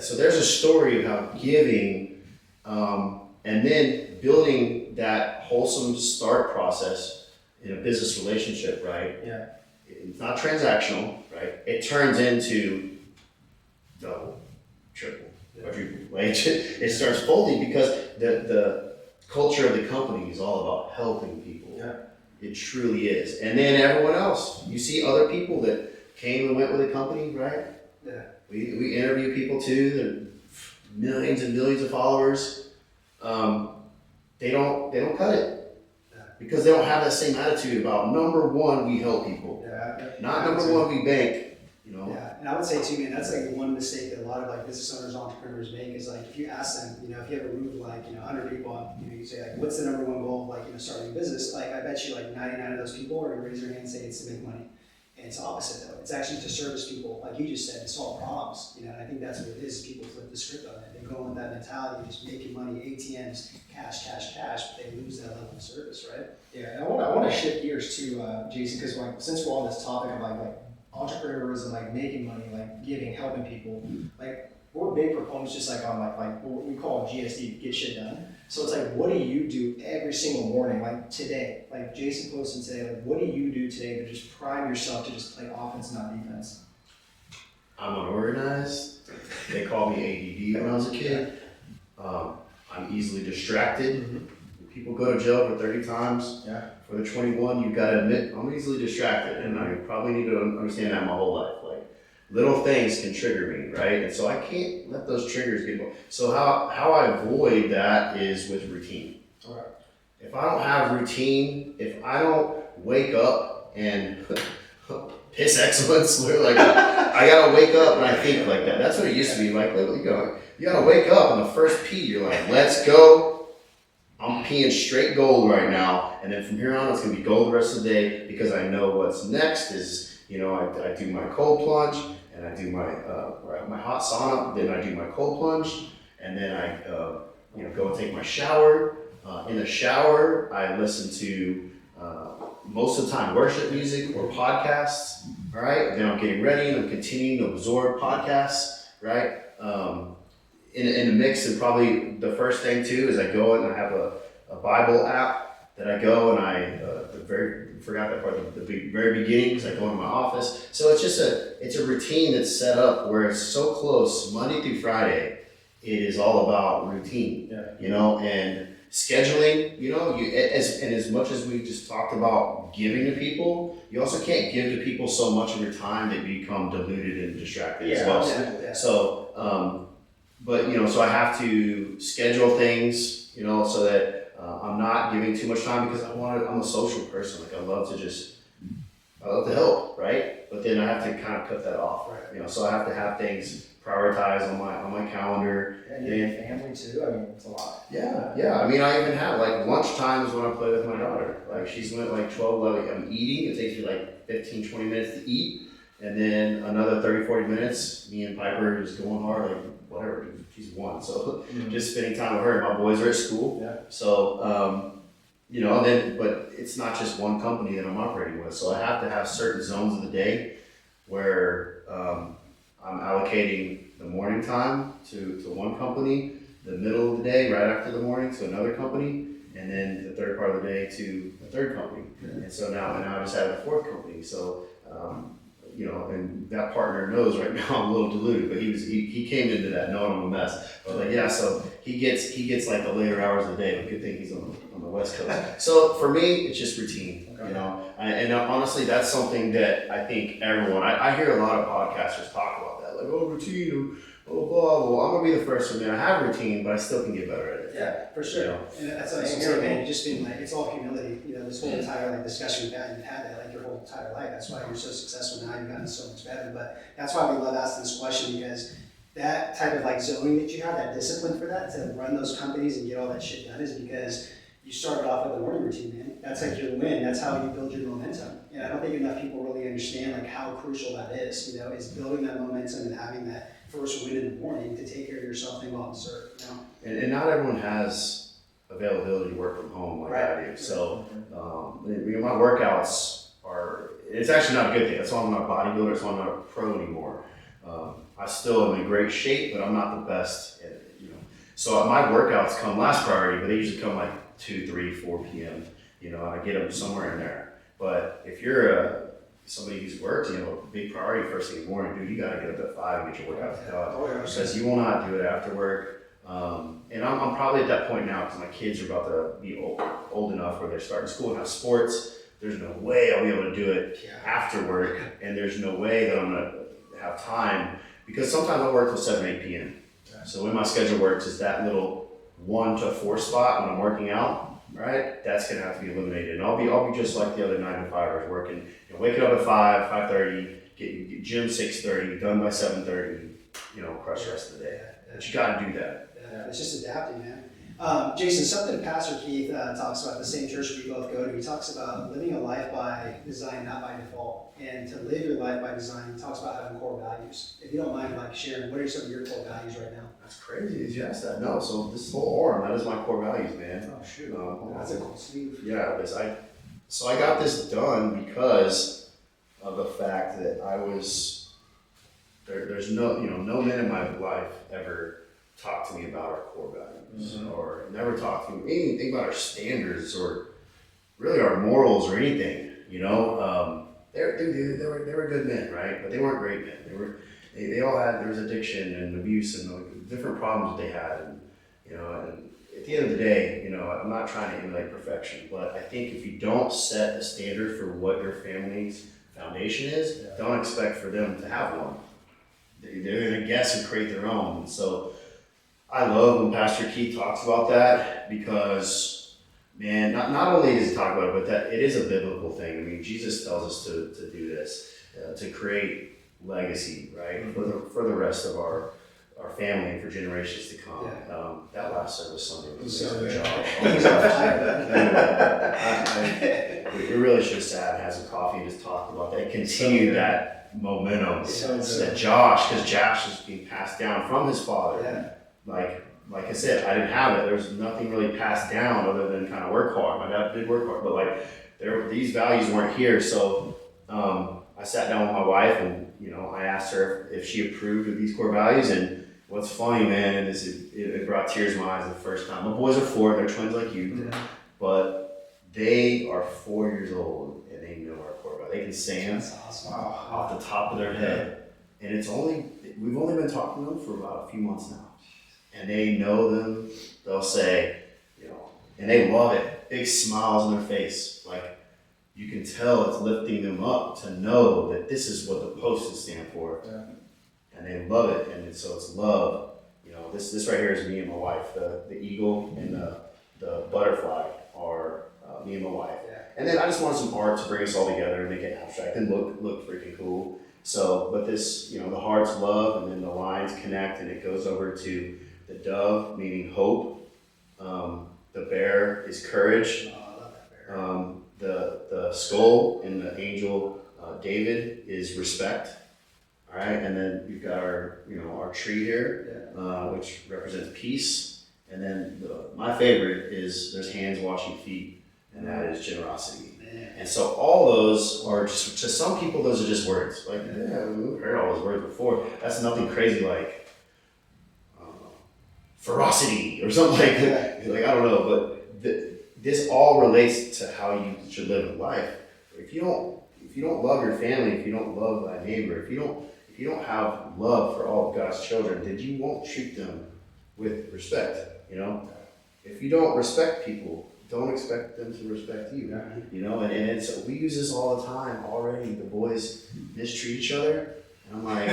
[SPEAKER 2] so there's a story of how giving, and then building that wholesome start process in a business relationship, right?
[SPEAKER 3] Yeah.
[SPEAKER 2] It's not transactional, right? It turns into double, triple, quadruple. Like, it starts folding because the culture of the company is all about helping people.
[SPEAKER 3] Yeah.
[SPEAKER 2] It truly is. And then everyone else, you see other people that came and went with the company, right?
[SPEAKER 3] Yeah.
[SPEAKER 2] We interview people too, that millions and millions of followers. They don't cut it. Because they don't have that same attitude about number one, we help people.
[SPEAKER 3] Yeah.
[SPEAKER 2] Not number one, we bank. you know.
[SPEAKER 1] Yeah, and I would say too, man, that's like one mistake that a lot of like business owners, entrepreneurs make is like if you ask them, if you have a room of like 100 people, you say like, what's the number one goal of like starting a business? Like I bet you like 99 of those people are gonna raise their hand and say it's to make money. And it's opposite though. It's actually to service people, like you just said, to solve problems. And I think that's what it is. People flip the script on it. They go with that mentality, just making money, ATMs, cash, but they lose that level of service, right?
[SPEAKER 3] Yeah, and I want to shift gears to Jason, because like since we're on this topic of like entrepreneurism, like making money, like giving, helping people, like we're big proponents just like on like what we call GSD, get shit done. So it's like, what do you do every single morning, like today, like Jason Poston today, like what do you do today to just prime yourself to just play offense, not defense?
[SPEAKER 2] I'm unorganized. They called me ADD when I was a kid. I'm easily distracted.
[SPEAKER 3] Mm-hmm.
[SPEAKER 2] People go to jail for 30 times.
[SPEAKER 3] Yeah.
[SPEAKER 2] For the 21, you've got to admit, I'm easily distracted, and I probably need to understand that my whole life. Like, little things can trigger me, right? And so I can't let those triggers get involved. So how I avoid that is with routine.
[SPEAKER 3] All right.
[SPEAKER 2] If I don't have routine, if I don't wake up and piss excellence, where like I gotta wake up and I think like that. That's what it used to be. Like, literally, you gotta wake up and the first pee, you're like, let's go. I'm peeing straight gold right now, and then from here on, it's gonna be gold the rest of the day because I know what's next is, I do my cold plunge, and I do my hot sauna, then I do my cold plunge, and then I, go and take my shower. In the shower, I listen to most of the time worship music or podcasts. All right, then I'm getting ready and I'm continuing to absorb podcasts. Right. In the mix, and probably the first thing too is I go and I have a Bible app that I go and I forgot that part at the very beginning because I go into my office. So it's a routine that's set up where it's so close Monday through Friday. It is all about routine, and scheduling. As much as we just talked about giving to people, you also can't give to people so much of your time that you become diluted and distracted as well.
[SPEAKER 3] Yeah.
[SPEAKER 2] So. So I have to schedule things, so that I'm not giving too much time because I'm a social person. Like I love to help, right? But then I have to kind of cut that off,
[SPEAKER 3] Right.
[SPEAKER 2] So I have to have things prioritized on my calendar.
[SPEAKER 3] And your family too. I mean, it's a lot.
[SPEAKER 2] Yeah. I mean, I even have like lunchtime is when I play with my daughter. Like she's went like 12, 11. I'm eating. It takes me like 15, 20 minutes to eat. And then another 30, 40 minutes, me and Piper just going hard, like whatever, she's one. So just spending time with her. My boys are at school.
[SPEAKER 3] Yeah.
[SPEAKER 2] So, but it's not just one company that I'm operating with. So I have to have certain zones of the day where I'm allocating the morning time to one company, the middle of the day, right after the morning, to another company, and then the third part of the day to a third company. Yeah. And so now I just have a fourth company. So, and that partner knows right now I'm a little diluted, but he came into that knowing I'm a mess. I was like, yeah, so he gets like the later hours of the day, but good thing he's on the West Coast. So for me, it's just routine, and honestly, that's something that I think everyone, I hear a lot of podcasters talk about that, like, routine, blah, blah. I'm gonna be the first one, man. I have routine, but I still can get better at it.
[SPEAKER 1] Yeah, for sure. And that's what I was saying, man. Just being like, it's all humility. This whole entire discussion you've had that like your whole entire life. That's why you're so successful now. You've gotten so much better. But that's why we love asking this question, because that type of zoning that you have, that discipline for that to run those companies and get all that shit done, is because you started off with a morning routine, man. That's like your win. That's how you build your momentum. And I don't think enough people really understand how crucial that is. Is building that momentum and having that first win in the morning to take care of yourself and well deserved.
[SPEAKER 2] And not everyone has availability to work from home like I do. So my workouts it's actually not a good thing. That's why I'm not a bodybuilder. That's why I'm not a pro anymore. I still am in great shape, but I'm not the best at it. So my workouts come last priority, but they usually come like 2, 3, 4 p.m. And I get them somewhere in there. But if you're somebody who's worked, a big priority first thing in the morning, dude, you gotta get up at 5 and get your workouts done. Because you will not do it after work. And I'm probably at that point now because my kids are about to be old enough where they're starting school and have sports. There's no way I'll be able to do it after work, and there's no way that I'm gonna have time, because sometimes I work till 7, 8 p.m. So when my schedule works is that little 1 to 4 spot when I'm working out, right? That's gonna have to be eliminated, and I'll be just like the other 9 to 5ers working, waking up at 5:30, get gym 6:30, done by 7:30, crush the rest of the day. But you got to do that.
[SPEAKER 3] Yeah, it's just adapting, man. Jason, something Pastor Keith talks about, the same church we both go to, he talks about living a life by design, not by default. And to live your life by design, he talks about having core values. If you don't mind, sharing, what are some of your core values right now?
[SPEAKER 2] That's crazy that you asked that. No, so this whole arm, that is my core values, man.
[SPEAKER 3] Oh, shoot. That's a cool sleeve.
[SPEAKER 2] Yeah, so I got this done because of the fact that I was, there's no men in my life ever talked to me about our core values or never talked to me anything about our standards or really our morals or anything, They were good men, right? But they weren't great men. They all had, there was addiction and abuse and different problems that they had. And at the end of the day, I'm not trying to emulate perfection, but I think if you don't set a standard for what your family's foundation is, don't expect for them to have one. They're going to guess and create their own. So I love when Pastor Keith talks about that because, man, not only does he talk about it, but that it is a biblical thing. I mean, Jesus tells us to do this, to create legacy, right, for the rest of our family and for generations to come. That last service Sunday was a job. We really should have sat and had some coffee and just talked about that. Continue that momentum that because Josh is being passed down from his father.
[SPEAKER 3] Yeah.
[SPEAKER 2] Like I said, I didn't have it. There was nothing really passed down other than kind of work hard. My dad did work hard, but these values weren't here. So I sat down with my wife and I asked her if she approved of these core values. And what's funny, man, is it brought tears in my eyes the first time. My boys are 4; they're twins like you, but they are 4 years old and they know our core values. They can say them off the top of their head, and we've only been talking to them for about a few months now. And they know them, they'll say, and they love it. Big smiles on their face. Like, you can tell it's lifting them up to know that this is what the Poston stand for. Yeah. And they love it. And so it's love. This right here is me and my wife. The eagle and the butterfly are me and my wife. Yeah. And then I just wanted some art to bring us all together and make it abstract and look freaking cool. So, but this, the heart's love, and then the lines connect, and it goes over to the dove, meaning hope. The bear is courage.
[SPEAKER 3] Oh, I love that bear.
[SPEAKER 2] The skull in the angel David is respect. All right, and then you've got our tree here, which represents peace. And then my favorite is there's hands washing feet, and that is generosity. And so all those are just, to some people, those are just words. Like, we've heard all those words before. That's nothing crazy like ferocity or something like that. Like, I don't know, but this all relates to how you should live in life. If you don't love your family, if you don't love thy neighbor, if you don't have love for all of God's children, then you won't treat them with respect. If you don't respect people, don't expect them to respect you. And so we use this all the time already. The boys mistreat each other, and I'm like,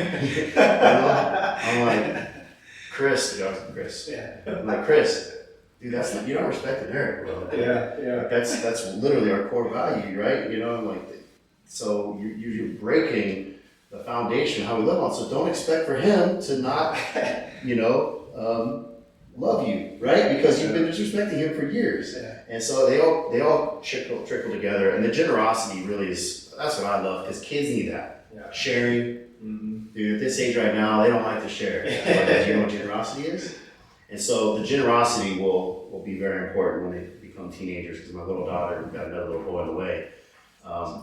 [SPEAKER 2] Chris. I'm like, Chris, dude, you're not respecting Eric, bro.
[SPEAKER 3] Yeah.
[SPEAKER 2] That's literally our core value, right? So you're breaking the foundation of how we live on. So don't expect for him to not, love you, right? Because you've been disrespecting him for years. Yeah. And so they all trickle together, and the generosity really that's what I love, because kids need that. Yeah. Sharing. Dude, at this age right now, they don't like to share. Do you know what generosity is? And so the generosity will be very important when they become teenagers, because my little daughter, we've got another little boy on the way.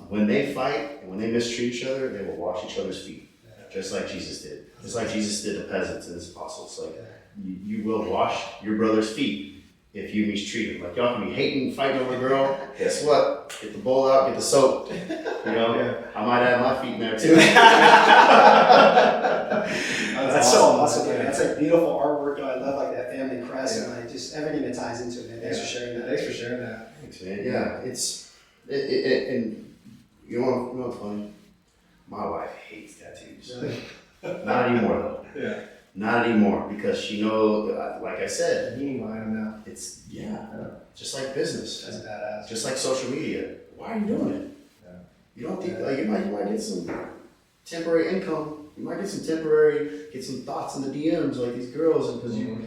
[SPEAKER 2] When they fight and when they mistreat each other, they will wash each other's feet, just like Jesus did. Just like Jesus did the peasants and his apostles. Like, you will wash your brother's feet if you mistreat him. Like, y'all can be hating, fighting over a girl. Guess what? Get the bowl out, get the soap. I might have my feet in there too.
[SPEAKER 3] That's so awesome, man. That's like beautiful artwork. I love that family crest and just everything that ties into it, man. Thanks for sharing that.
[SPEAKER 2] Thanks, man. Yeah, and you know what's funny? My wife hates tattoos. Really? Not anymore though. Yeah. Not anymore, because she knows, like I said,
[SPEAKER 3] meaning behind them now.
[SPEAKER 2] It's just like business.
[SPEAKER 3] That's badass.
[SPEAKER 2] Just like social media. Why are you doing it? Yeah. You don't think you might get some temporary income. You might get some thoughts in the DMs like these girls, and because you're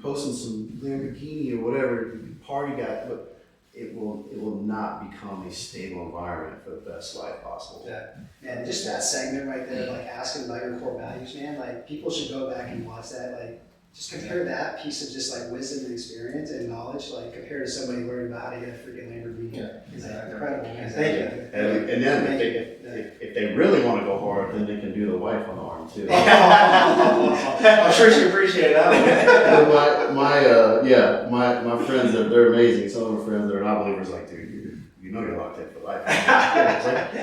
[SPEAKER 2] posting some Lamborghini or whatever party guy, but it will not become a stable environment for the best life possible.
[SPEAKER 3] Yeah, and just that segment right there, like asking about your core values, man. Like people should go back and watch that. Like just compare that piece of just like wisdom and experience and knowledge, like compared to somebody learning about how to get a freaking Lamborghini.
[SPEAKER 1] Yeah,
[SPEAKER 3] exactly. Incredible, man.
[SPEAKER 1] Thank you.
[SPEAKER 2] And then if they really want to go hard, then they can do the wife on the arm too.
[SPEAKER 3] I'm sure she appreciated that one.
[SPEAKER 2] my friends, they're amazing. Some of my friends that are not believers, like, dude, you know you're locked in for life. It's like,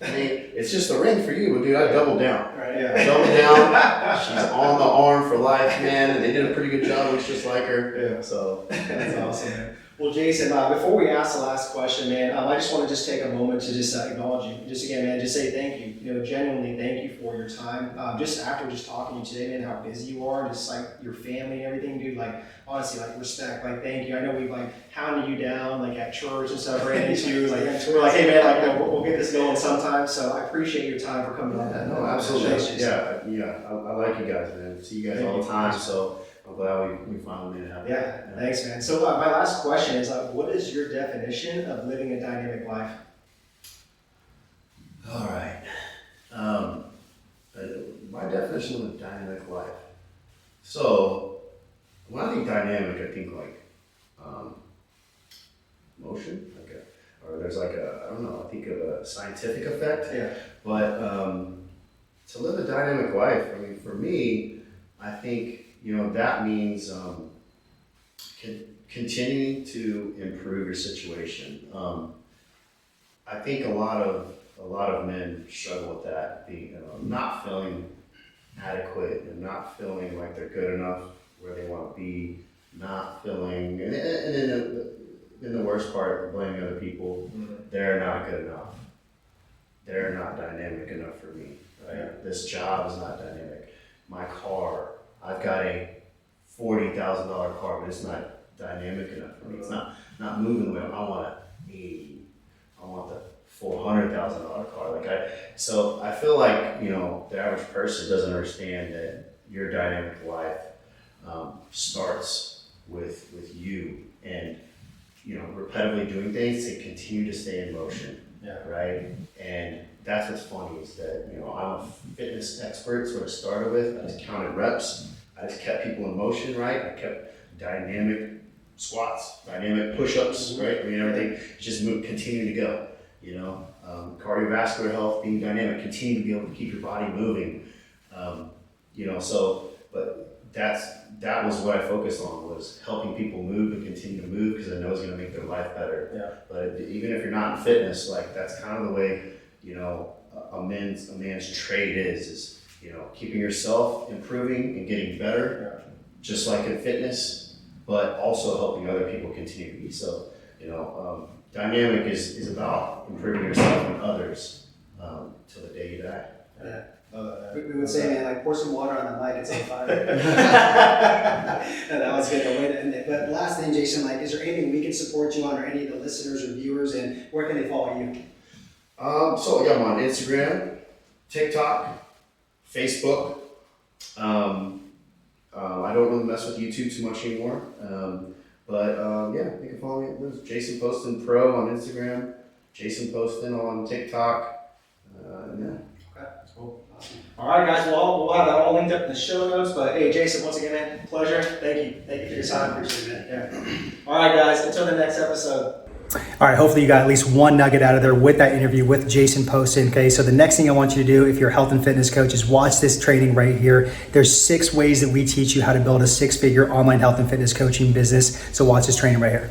[SPEAKER 2] I mean, it's just a ring for you, but dude, I doubled down.
[SPEAKER 3] Right, yeah.
[SPEAKER 2] Doubled down. She's on the arm for life, man, and they did a pretty good job. Looks just like her.
[SPEAKER 3] Yeah.
[SPEAKER 2] So
[SPEAKER 3] That's awesome, man. Well, Jason, before we ask the last question, man, I just want to just take a moment to just acknowledge you. Just again, man, just say thank you. You know, genuinely thank you for your time. Just after just talking to you today, man, how busy you are, just like your family and everything, dude. Like honestly, like respect, like thank you. I know we've like hounded you down, like at church and stuff, ran into you. Like we're like, hey man, like we'll get this going sometime. So I appreciate your time for coming on.
[SPEAKER 2] no, absolutely. Yeah. I like you guys, man. See you guys all the time. So. I'm glad we finally made it happen.
[SPEAKER 3] Yeah, thanks, man. So my last question is, what is your definition of living a dynamic life?
[SPEAKER 2] All right. My definition of a dynamic life. So when I think dynamic, I think like motion, or there's like I don't know. I think of a scientific effect.
[SPEAKER 3] Yeah.
[SPEAKER 2] But to live a dynamic life, I mean, for me, I think. That means continuing to improve your situation. I think a lot of men struggle with that, being not feeling adequate and not feeling like they're good enough where they want to be, not feeling, and then the worst part, blaming other people. They're not good enough. They're not dynamic enough for me. Right? This job is not dynamic. My car. I've got a $40,000 car, but it's not dynamic enough for me. It's not moving the way I want it. I want the $400,000 car. So I feel like the average person doesn't understand that your dynamic life starts with you and repetitively doing things to continue to stay in motion.
[SPEAKER 3] Yeah.
[SPEAKER 2] Right. And that's what's funny is that I'm a fitness expert. So what I started with, I just counted reps. I just kept people in motion, right? I kept dynamic squats, dynamic push-ups, right? I mean, everything just continue to go, cardiovascular health, being dynamic, continue to be able to keep your body moving, but that was what I focused on, was helping people move and continue to move because I know it's going to make their life better.
[SPEAKER 3] Yeah.
[SPEAKER 2] But even if you're not in fitness, like that's kind of the way, a man's trade is keeping yourself improving and getting better, just like in fitness, but also helping other people continue to be. So, dynamic is about improving yourself and others till the day you die.
[SPEAKER 3] Yeah. We would say, man, like pour some water on the light, it's on fire. And that was good, a way to end it. But last thing, Jason, like, is there anything we can support you on, or any of the listeners or viewers, and where can they follow you?
[SPEAKER 2] So I'm on Instagram, TikTok, Facebook. I don't really mess with YouTube too much anymore. You can follow me. There's Jason Poston Pro on Instagram, Jason Poston on TikTok.
[SPEAKER 3] Okay, that's cool. Awesome. All right, guys. Well, we'll have that all linked up in the show notes. But hey, Jason, once again, man, pleasure. Thank you for your time. Appreciate it, man. Yeah. All right, guys. Until the next episode.
[SPEAKER 1] All right, hopefully you got at least one nugget out of there with that interview with Jason Poston. Okay, so the next thing I want you to do if you're a health and fitness coach is watch this training right here. There's 6 ways that we teach you how to build a 6-figure online health and fitness coaching business. So watch this training right here.